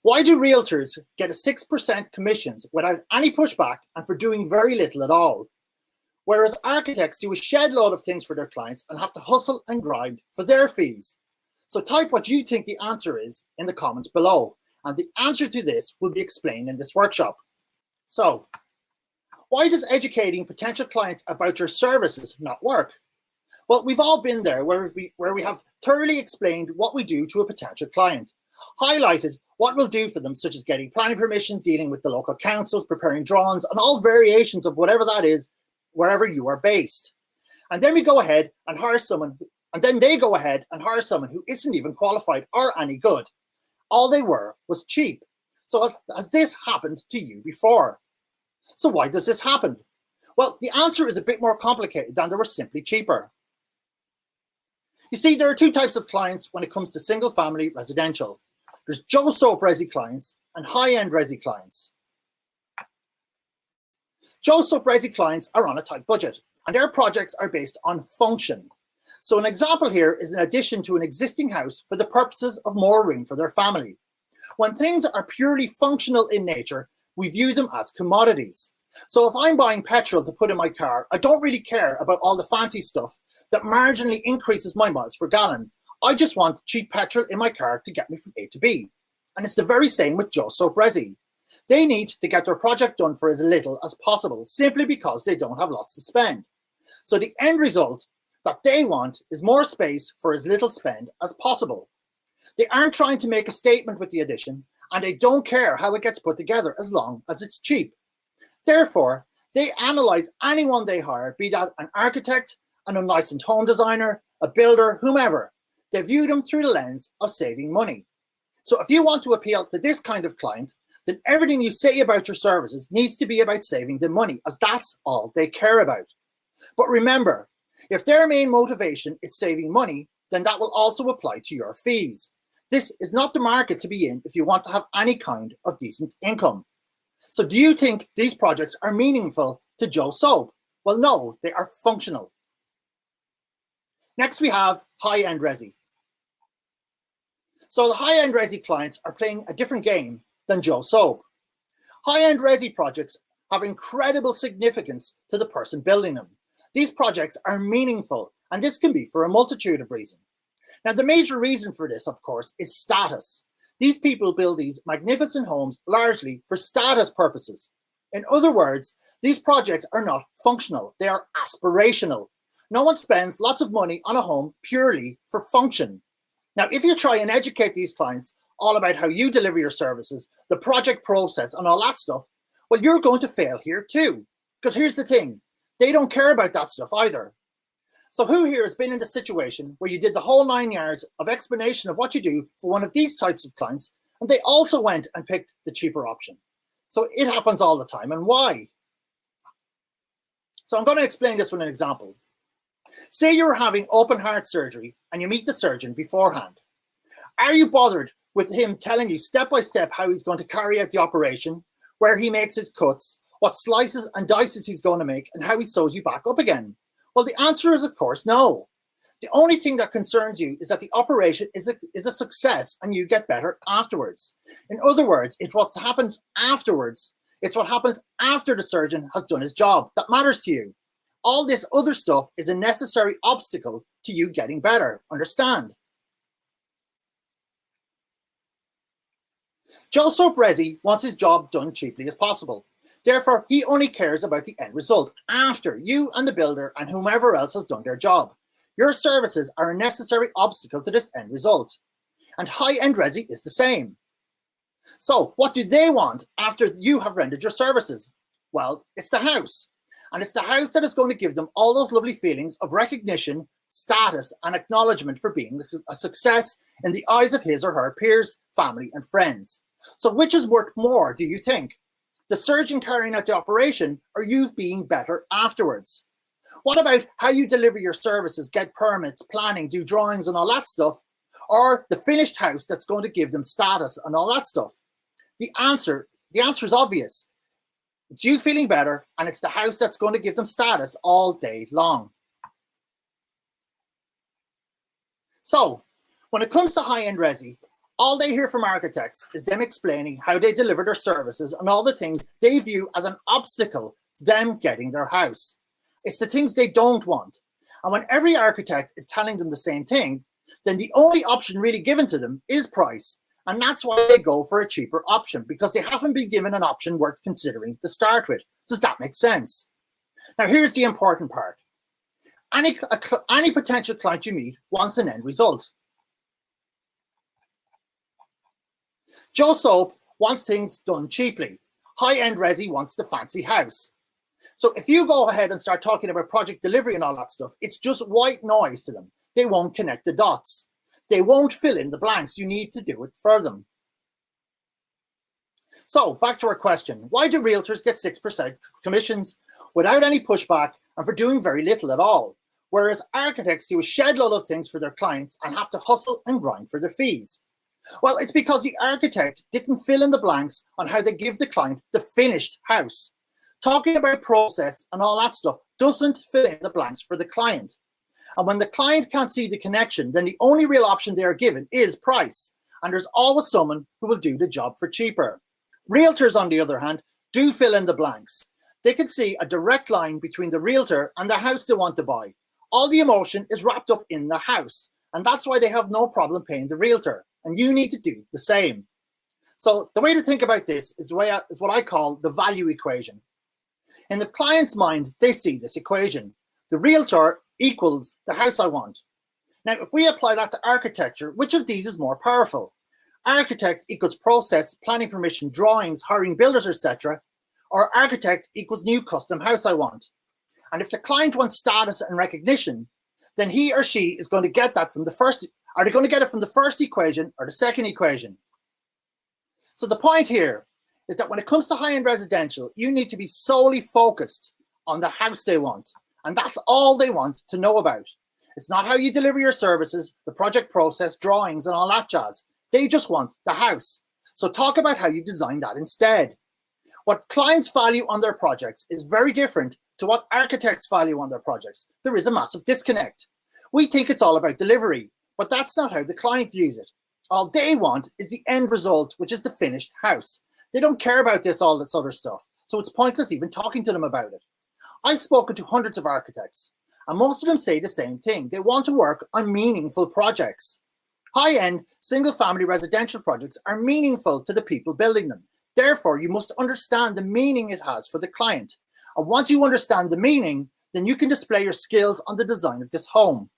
Why do realtors get a 6% commissions without any pushback and for doing very little at all? Whereas architects do a shed load of things for their clients and have to hustle and grind for their fees. So type what you think the answer is in the comments below, and the answer to this will be explained in this workshop. So, why does educating potential clients about your services not work? Well, we've all been there where we have thoroughly explained what we do to a potential client, highlighted what we'll do for them, such as getting planning permission, dealing with the local councils, preparing drawings, and all variations of whatever that is, wherever you are based. And then we go ahead and hire someone, and then they go ahead and hire someone who isn't even qualified or any good. All they were was cheap. So has this happened to you before? So why does this happen? Well, the answer is a bit more complicated than they were simply cheaper. You see, there are two types of clients when it comes to single family residential. There's Joe Soap Resi clients and high-end Resi clients. Joe Soap Resi clients are on a tight budget and their projects are based on function. So an example here is an addition to an existing house for the purposes of more room for their family. When things are purely functional in nature, we view them as commodities. So if I'm buying petrol to put in my car, I don't really care about all the fancy stuff that marginally increases my miles per gallon. I just want cheap petrol in my car to get me from A to B. And it's the very same with Joe Soap Resi. They need to get their project done for as little as possible, simply because they don't have lots to spend. So the end result that they want is more space for as little spend as possible. They aren't trying to make a statement with the addition, and they don't care how it gets put together as long as it's cheap. Therefore, they analyze anyone they hire, be that an architect, an unlicensed home designer, a builder, whomever. They view them through the lens of saving money. So if you want to appeal to this kind of client, then everything you say about your services needs to be about saving them money, as that's all they care about. But remember, if their main motivation is saving money, then that will also apply to your fees. This is not the market to be in if you want to have any kind of decent income. So do you think these projects are meaningful to Joe Soap? Well, no, they are functional. Next, we have high-end Resi. So the high-end Resi clients are playing a different game than Joe Soap. High-end Resi projects have incredible significance to the person building them. These projects are meaningful, and this can be for a multitude of reasons. Now, the major reason for this, of course, is status. These people build these magnificent homes largely for status purposes. In other words, these projects are not functional, they are aspirational. No one spends lots of money on a home purely for function. Now, if you try and educate these clients all about how you deliver your services, the project process and all that stuff, well, you're going to fail here too. Because here's the thing, they don't care about that stuff either. So who here has been in the situation where you did the whole 9 yards of explanation of what you do for one of these types of clients, and they also went and picked the cheaper option? So it happens all the time, and why? So I'm going to explain this with an example. Say you're having open heart surgery and you meet the surgeon beforehand. Are you bothered with him telling you step by step how he's going to carry out the operation, where he makes his cuts, what slices and dices he's going to make, and how he sews you back up again? Well, the answer is, of course, no. The only thing that concerns you is that the operation is a success and you get better afterwards. In other words, it's what happens afterwards. It's what happens after the surgeon has done his job that matters to you. All this other stuff is a necessary obstacle to you getting better. Understand? Joe Soap Resi wants his job done cheaply as possible. Therefore, he only cares about the end result after you and the builder and whomever else has done their job. Your services are a necessary obstacle to this end result. And high-end Resi is the same. So what do they want after you have rendered your services? Well, it's the house. And it's the house that is going to give them all those lovely feelings of recognition, status, and acknowledgement for being a success in the eyes of his or her peers, family, and friends. So which is worth more, do you think? The surgeon carrying out the operation, or you being better afterwards? What about how you deliver your services, get permits, planning, do drawings and all that stuff? Or the finished house that's going to give them status and all that stuff? The answer is obvious. It's you feeling better, and it's the house that's going to give them status all day long. So when it comes to high-end Resi, All they hear from architects is them explaining how they deliver their services and all the things they view as an obstacle to them getting their house. It's the things they don't want. And when every architect is telling them the same thing, then the only option really given to them is price. And that's why they go for a cheaper option, because they haven't been given an option worth considering to start with. Does that make sense? Now, here's the important part. Any potential client you meet wants an end result. Joe Soap wants things done cheaply. HighEnd Resi wants the fancy house. So if you go ahead and start talking about project delivery and all that stuff, it's just white noise to them. They won't connect the dots. They won't fill in the blanks. You need to do it for them. So back to our question. Why do realtors get 6% commissions without any pushback and for doing very little at all? Whereas architects do a shed load of things for their clients and have to hustle and grind for their fees. Well, it's because the architect didn't fill in the blanks on how they give the client the finished house. Talking about process and all that stuff doesn't fill in the blanks for the client. And when the client can't see the connection, then the only real option they are given is price. And there's always someone who will do the job for cheaper. Realtors, on the other hand, do fill in the blanks. They can see a direct line between the realtor and the house they want to buy. All the emotion is wrapped up in the house. And that's why they have no problem paying the realtor. And you need to do the same. So the way to think about this is what I call the value equation. In the client's mind, they see this equation. The realtor equals the house I want. Now, if we apply that to architecture, which of these is more powerful? Architect equals process, planning permission, drawings, hiring builders, etc. Or architect equals new custom house I want. And if the client wants status and recognition, then he or she is going to get that from the first. Are they going to get it from the first equation or the second equation? So the point here is that when it comes to high-end residential, you need to be solely focused on the house they want. And that's all they want to know about. It's not how you deliver your services, the project process, drawings, and all that jazz. They just want the house. So talk about how you design that instead. What clients value on their projects is very different to what architects value on their projects. There is a massive disconnect. We think it's all about delivery, but that's not how the client views it. All they want is the end result, which is the finished house. They don't care about all this other stuff, so it's pointless even talking to them about it. I've spoken to hundreds of architects, and most of them say the same thing. They want to work on meaningful projects. High-end, single-family residential projects are meaningful to the people building them. Therefore, you must understand the meaning it has for the client. And once you understand the meaning, then you can display your skills on the design of this home.